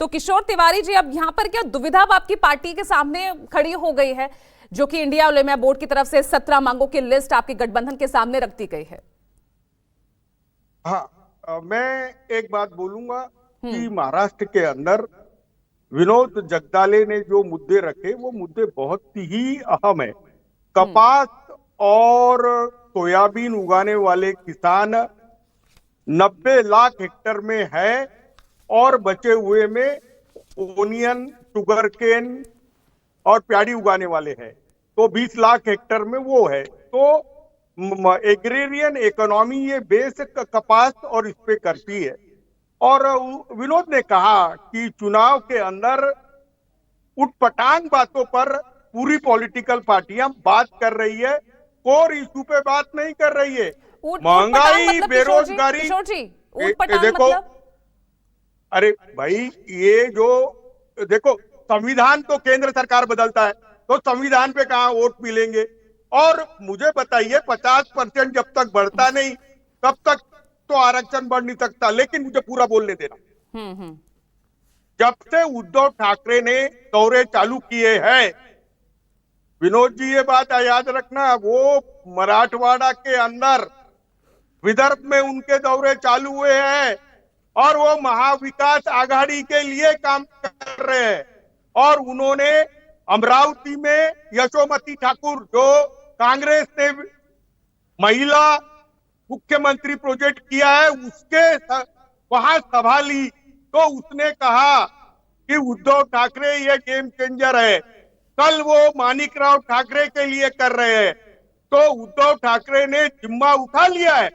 तो किशोर तिवारी जी, अब यहाँ पर क्या दुविधा अब आपकी पार्टी के सामने खड़ी हो गई है, जो कि इंडिया उलेमा बोर्ड की तरफ से 17 मांगों की लिस्ट आपके गठबंधन के सामने रख दी गई है? हाँ, मैं एक बात बोलूंगा कि महाराष्ट्र के अंदर विनोद जगदाले ने जो मुद्दे रखे वो मुद्दे बहुत ही अहम है। कपास और सोयाबीन उगाने वाले किसान 90 लाख हेक्टर में है और बचे हुए में ओनियन, शुगर केन और प्यारी उगाने वाले हैं, तो 20 लाख हेक्टर में वो है। तो एग्रेरियन इकोनॉमी ये बेस कपास और इस पे करती है। और विनोद ने कहा कि चुनाव के अंदर उटपटांग बातों पर पूरी पॉलिटिकल पार्टियां बात कर रही है, कोर इशू पे बात नहीं कर रही है। महंगाई, मतलब बेरोजगारी, किशोर जी, ऊटपटांग देखो मतलब? अरे भाई, ये जो देखो, संविधान तो केंद्र सरकार बदलता है, तो संविधान पे कहां वोट मिलेंगे। और मुझे बताइए, 50% जब तक बढ़ता नहीं तब तक तो आरक्षण बढ़ नहीं सकता। लेकिन मुझे पूरा बोलने देना। जब से उद्धव ठाकरे ने दौरे चालू किए हैं, विनोद जी ये बात याद रखना, वो मराठवाड़ा के अंदर विदर्भ में उनके दौरे चालू हुए हैं और वो महाविकास आघाड़ी के लिए काम कर रहे हैं। और उन्होंने अमरावती में यशोमती ठाकुर, जो कांग्रेस ने महिला मुख्यमंत्री प्रोजेक्ट किया है, उसके वहां सभा ली, तो उसने कहा कि उद्धव ठाकरे ये गेम चेंजर है। कल वो मानिकराव ठाकरे के लिए कर रहे हैं, तो उद्धव ठाकरे ने जिम्मा उठा लिया है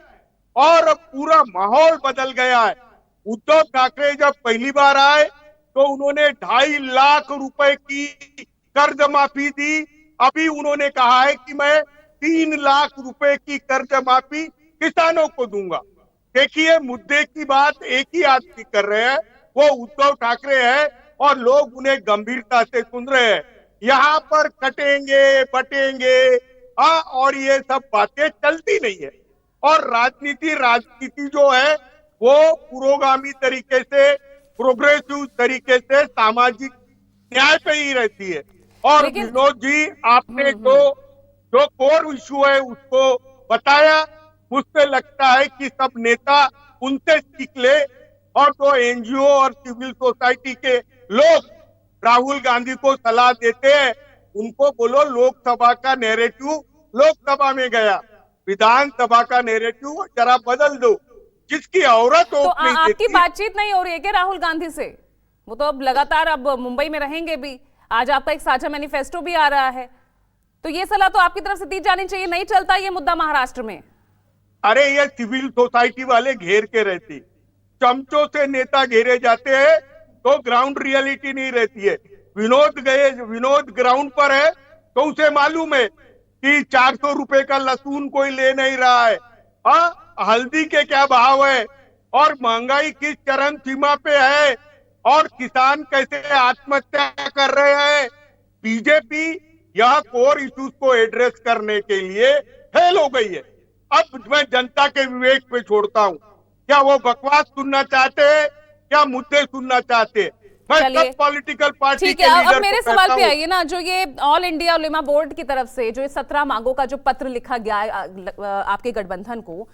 और पूरा माहौल बदल गया है। उद्धव ठाकरे जब पहली बार आए तो उन्होंने 2.5 लाख रुपए की कर्ज माफी दी। अभी उन्होंने कहा है कि मैं 3 लाख रुपए की कर्ज माफी किसानों को दूंगा। देखिए, मुद्दे की बात एक ही आदमी कर रहे हैं, वो उद्धव ठाकरे है और लोग उन्हें गंभीरता से सुन रहे हैं। यहाँ पर कटेंगे बटेंगे और ये सब बातें चलती नहीं है। और राजनीति जो है वो पुरोगामी तरीके से, प्रोग्रेसिव तरीके से, सामाजिक न्याय पे ही रहती है। और विनोद जी, आपने जो कोर इशू है उसको बताया। मुझसे लगता है कि सब नेता उनसे सीख ले, और जो एनजीओ और सिविल सोसाइटी के लोग राहुल गांधी को सलाह देते हैं, उनको बोलो लोकसभा का नैरेटिव लोकसभा में गया, विधानसभा का नैरेटिव जरा बदल दो। जिसकी औरत तो आपकी बातचीत नहीं हो रही है क्या राहुल गांधी से? वो तो अब लगातार अब मुंबई में रहेंगे भी, आज आपका एक साझा मैनिफेस्टो भी आ रहा है, तो ये सलाह तो आपकी तरफ से दी जानी चाहिए। नहीं चलता ये मुद्दा महाराष्ट्र में? अरे, ये सिविल सोसाइटी वाले घेर के रहती, चमचों से नेता घेरे जाते हैं तो ग्राउंड रियलिटी नहीं रहती है। विनोद ग्राउंड पर है तो उसे मालूम है कि 400 रुपए का लहसुन कोई ले नहीं रहा है, हल्दी के क्या भाव है और महंगाई किस चरम सीमा पे है और किसान कैसे आत्महत्या कर रहे हैं। बीजेपी यह कोर इश्यूज को एड्रेस करने के लिए फेल हो गई है। अब मैं जनता के विवेक पे छोड़ता हूँ, क्या वो बकवास सुनना चाहते हैं, क्या मुद्दे सुनना चाहते हैं। मैं सब पॉलिटिकल पार्टी के लीडर अब मेरे सवाल पे आइए ना, जो ये ऑल इंडिया उलेमा बोर्ड की तरफ से जो 17 मांगों का जो पत्र लिखा गया आपके गठबंधन को,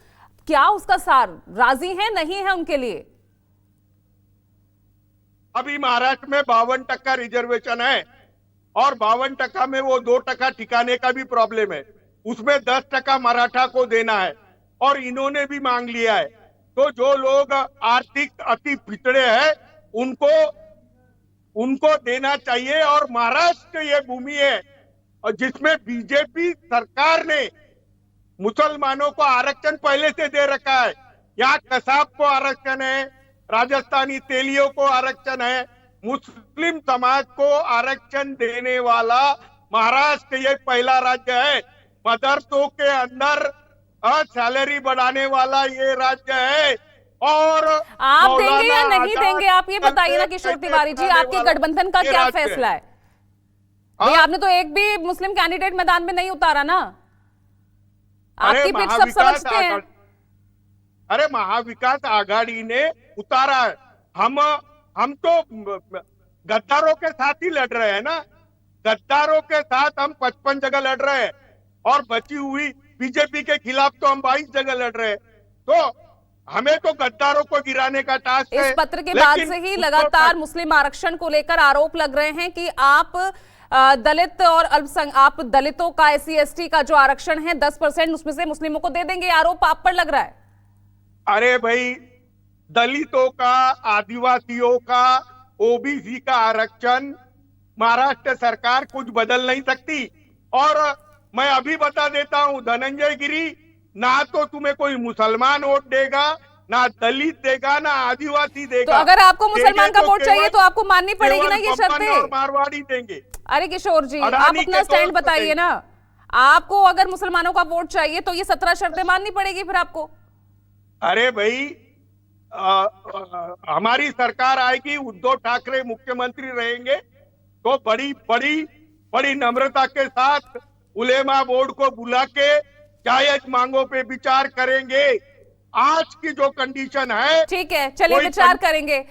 क्या उसका सार राजी है नहीं है उनके लिए? अभी महाराष्ट्र में 52% रिजर्वेशन है और 52% में वो 2% ठिकाने का भी प्रॉब्लम है, उसमें 10% मराठा को देना है और इन्होंने भी मांग लिया है। तो जो लोग आर्थिक अति पिछड़े हैं उनको देना चाहिए। और महाराष्ट्र ये भूमि है और जिसमें बीजेपी सरकार ने मुसलमानों को आरक्षण पहले से दे रखा है। यहाँ कसाब को आरक्षण है, राजस्थानी तेलियों को आरक्षण है, मुस्लिम समाज को आरक्षण देने वाला महाराष्ट्र ये पहला राज्य है। मदरसों के अंदर सैलरी बढ़ाने वाला ये राज्य है। और आप देंगे या नहीं देंगे, आप ये बताइए ना किशोर तिवारी जी, आपके गठबंधन का क्या फैसला है? आपने तो एक भी मुस्लिम कैंडिडेट मैदान में नहीं उतारा ना, आपकी पिच सब समझते हैं। अरे, महाविकास आघाड़ी ने उतारा है। हम हम तो गद्दारों के साथ ही लड़ रहे हैं ना, गद्दारों के साथ हम 55 जगह लड़ रहे हैं और बची हुई बीजेपी के खिलाफ तो हम 22 जगह लड़ रहे हैं। तो हमें तो गद्दारों को गिराने का टास्क है। इस पत्र के बाद लेकिन से ही उद्धव लगातार मुस्लिम आरक्षण को लेकर आरोप लग रहे हैं कि आप दलित और आप दलितों का SC/ST का जो आरक्षण है 10% उसमें से मुस्लिमों को दे देंगे, आरोप आप पर लग रहा है। अरे भाई, दलितों का, आदिवासियों का, OBC का आरक्षण महाराष्ट्र सरकार कुछ बदल नहीं सकती। और मैं अभी बता देता हूं धनंजय गिरी, ना तो तुम्हें कोई मुसलमान वोट देगा, ना दलित देगा, ना आदिवासी देगा। तो अगर आपको मुसलमान का वोट चाहिए तो आपको माननी पड़ेगी ना केवल ये बब्बन शर्तें। और मारवाड़ी देंगे। अरे किशोर जी, अडानी आप के अपना स्टैंड दोस्त बताइए थे। ना। आपको अगर मुसलमानों का वोट चाहिए तो ये 17 शर्तें माननी पड़ेगी फिर आपको। अरे भाई, हमारी सरकार आएगी, उद्धव ठाकरे मुख्यमंत्री रहेंगे तो बड़ी बड़ी बड़ी नम्रता के साथ उलेमा बोर्ड को बुला के जायज मांगों पे विचार करेंगे। आज की जो कंडीशन है, ठीक है, चलिए कोई विचार करेंगे।